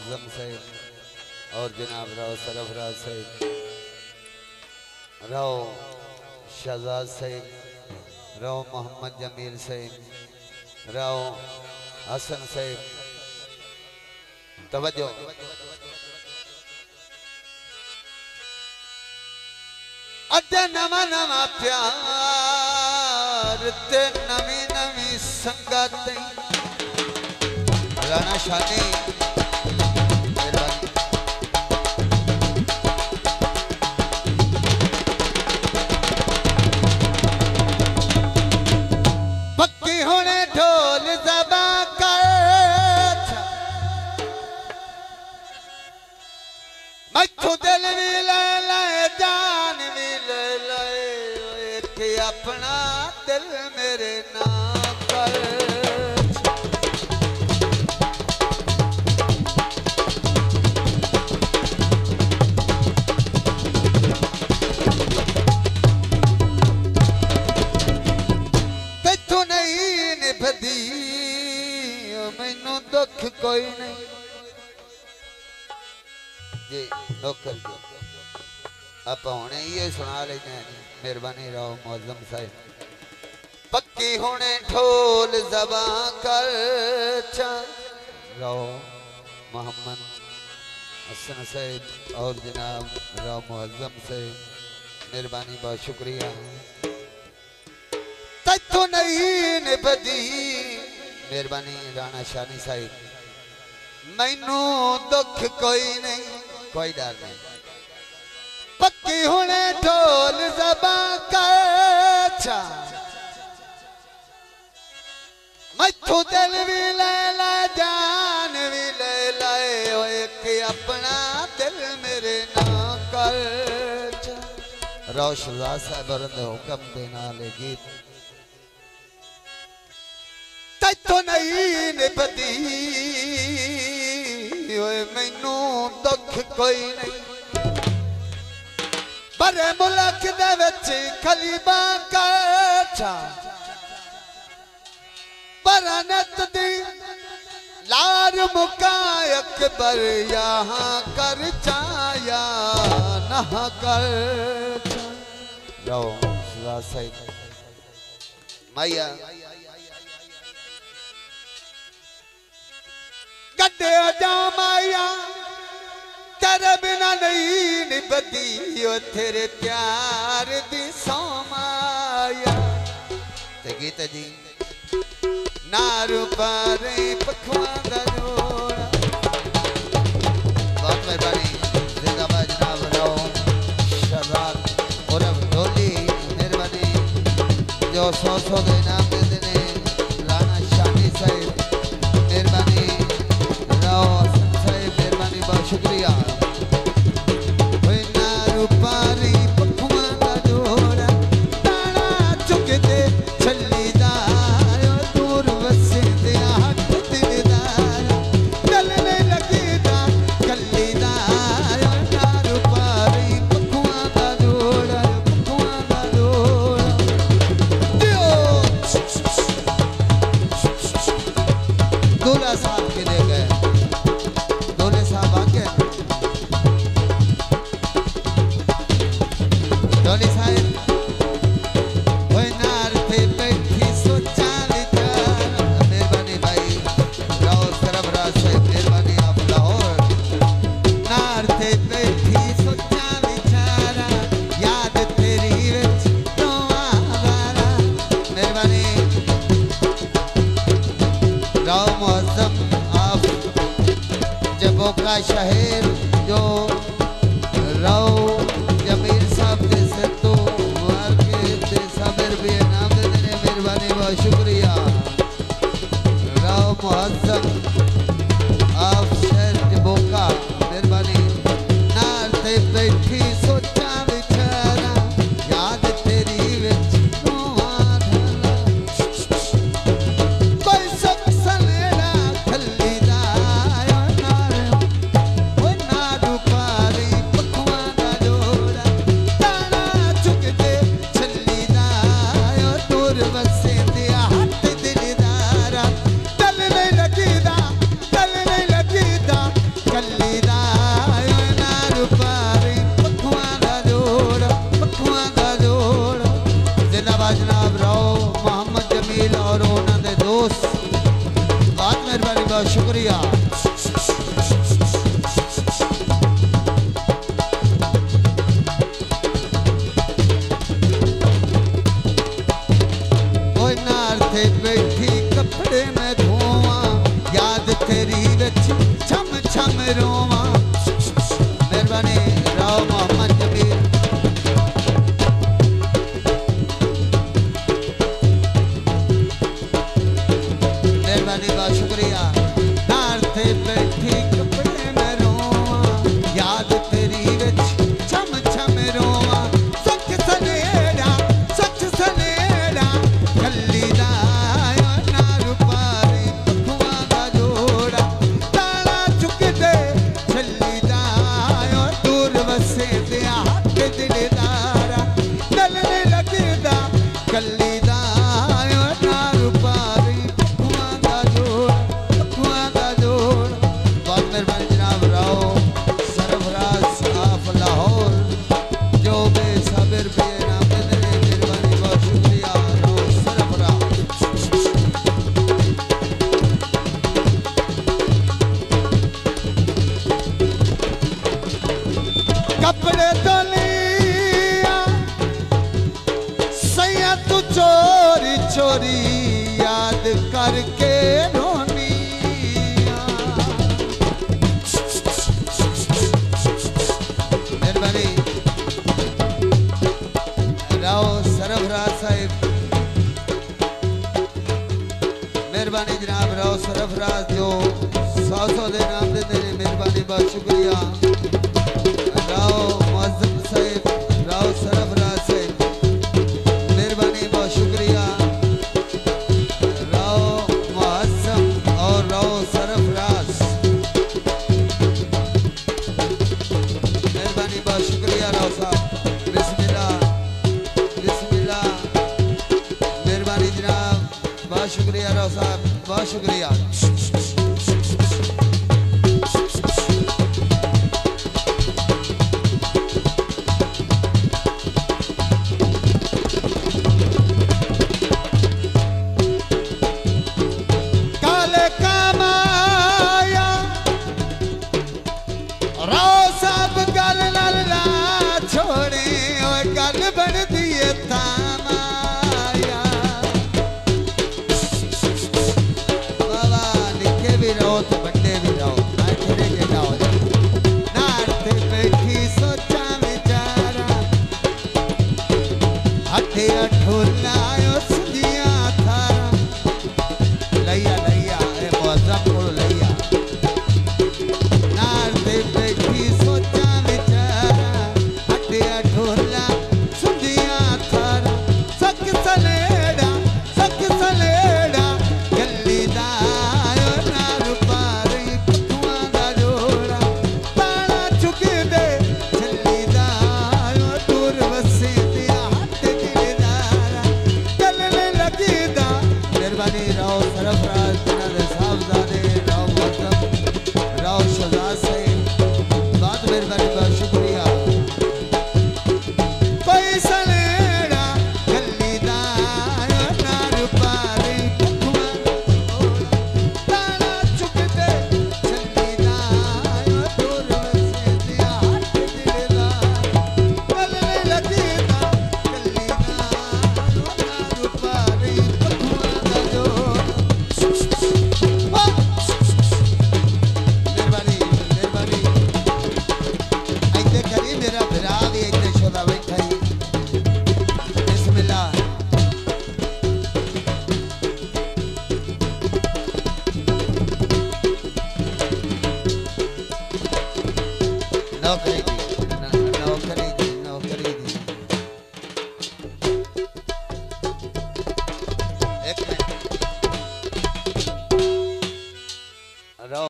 मुअज़्ज़म साहिब और जनाब राव सरफराज साहिब, राव शहजाद साहिब, राव मोहम्मद जमील साहिब, राव हसन साहिब, तवज्जो। अते नवा नवा प्यार ते नवी नवी संगत राणा शानी पक्की होने ढोल ज़बा कर मच्छू दिल भी ले ले जान भी ले ले कि अपना दिल मेरे ना कर मैनू दुख कोई नहीं जी नौकर जी आप होने ये सुना लेते हैं। मेहरबानी राव मुअज़्ज़म साहिब। पक्की होने ढोल ज़बा कर राव मोहम्मद हसन साहिब और जनाब राव मुअज़्ज़म साहिब, मेहरबानी बहुत शुक्रिया। तू नहीं निभदी मेहरबानी राणा शानी साहिब। मैनू दुख कोई नहीं कोई डर नहीं। पक्की होने ढोल ज़बा कर मैथू दिल भी ले ले जान भी ले लाए होए कि अपना दिल मेरे ना कर। राव शहजाद साहब ने हुक्म देना ले गीत तो नहीं निभदी मैनू दुख कोई नहीं। बड़े मुल्क दे विच खलीबा कछा परनत दी लार मुका अकबर यहाँ कर चाया ना कर। राव शहजाद साहिब मैया गड्डे जा माया तेरे बिना नहीं निभदी तेरे प्यार दी सोमाया। ते गीत जी नारू पारे पखवां दा जोड़ा बहुत मेहरबानी जिंदाबाद जनाब राव शहजाद और ढोली मेहरबानी जो 100 दे इनाम देते ने राणा शानी साहिब मेहरबानी राव हसन साहिब मेहरबानी बहुत शुक्रिया। नारूपारी पखवां दा जोड़ा ताना चुकदे छल्लीदार दूर वसे दे हट दिलदार दिल ने लगीदा कल्लीदार। नारूपारी पखवां दा जोड़ा दियो दूल्हा साहब के ले गए दूल्हे साहब आके डोली साहिब ओए नार थे बैठी सोचा विचार। मेहरबानी भाई राव सरफराज साहिब मेहरबानी आप लाहौर। नार थे बैठी सोचा विचारा याद तेरी विच तुम्हारा। मेहरबानी राव मुअज़्ज़म आप जबों का शहर जो राव जमील साहब के से तो मार के साबिर भी नाम दे देने मेहरबानी बहुत शुक्रिया। राव मुअज़्ज़म आप शहर जबों का मेहरबानी। नार ते बैठी सोचा विचारा याद तेरी विच तुम्हारा। कोई सब सनेड़ा खल्लीदार नारू पारी पखवां दा जोड़ा ताना चुकदे छल्लीदार दूर वसे दे हट दिलदार दिल नहीं लगीदा दोस्त, बहुत मेहरबानी, बहुत शुक्रिया। कोई नार थे बैठी कपड़े में धोवा, याद तेरी विच छम छम रोवा। मेहरबानी राव मोहम्मद जमील। मेहरबानी बहुत शुक्रिया। नार थे बैठी कपड़े में रोवा, याद तेरी विच छम छम रोवा। सच सनेड़ा कल्ली दा नार पारी पखुआ दा जोड़ा। ताला चुकदे छल्ली दा दूर वसे दिया हक दिलदारा। दलने लगदा कल्ली दा नार पारी पखुआ दा जोड़ा। बहुत मेहरबानी जनाब राव सरफराज आफ लाहौर, जो बेसब्र पे नाम देते हैं। मेहरबानी बहुत शुक्रिया राव सरफराज। कपड़े तो लिया सैया तू चोरी चोरी याद करके रोनी। मेहरबानी राव सरफराज साहिब। मेहरबानी जनाब राव सरफराज, जो 100 दे नाम देते हैं। मेहरबानी बहुत शुक्रिया राव मुअज्जम साहिब, राव सरफराज साहिब। मेहरबानी बहुत शुक्रिया राव मुअज्जम और राव सरफराज। मेहरबानी बहुत शुक्रिया राव साहब। बिस्मिल्लाह बिस्मिल्लाह। मेहरबानी जनाब बहुत शुक्रिया राव साहब, बहुत शुक्रिया। काले का माया राव साहब गल नाल ना छोड़े, ओए गल बन दिए तामाया। बाबा लिखे भी रहो तो बंदे भी रहो, मैं तेरे जैसा हो जाऊं। नार ते बैठी सोचा विचारा, हथे अठोला सुजिया थारा। लैया लैया ए मुअज्जम को लैया। नार ते बैठी सोचा विचारा, हथे अठोला सुजिया थारा। सक सलेड़ा गल्ली दा नार पारी पखुआ दा जोड़ा। ताला चुकदे छल्ली दा दूर वसे दिया हक दिलदारा। दलने लगदा मेहरबानी राव सरफराज जनाब साहबजादे, राव मुअज्जम, राव शहजाद साहिब। बहुत मेहरबानी बहुत शुक्रिया। कोई सलेड़ा गल्ली दा नार पारी पखुआ जोड़ा। ताला चुकदे छल्ली दा दूर वसे दिया हक दिलदारा। दलने लगदा गल्ली दा नार पारी पखुआ दा जोड़ा। मेहरबानी मेहरबानी। ऐसे करी मेरा भरा भी ऐसे शोदा बैठा ही। बिस्मिल्लाह। नौकरी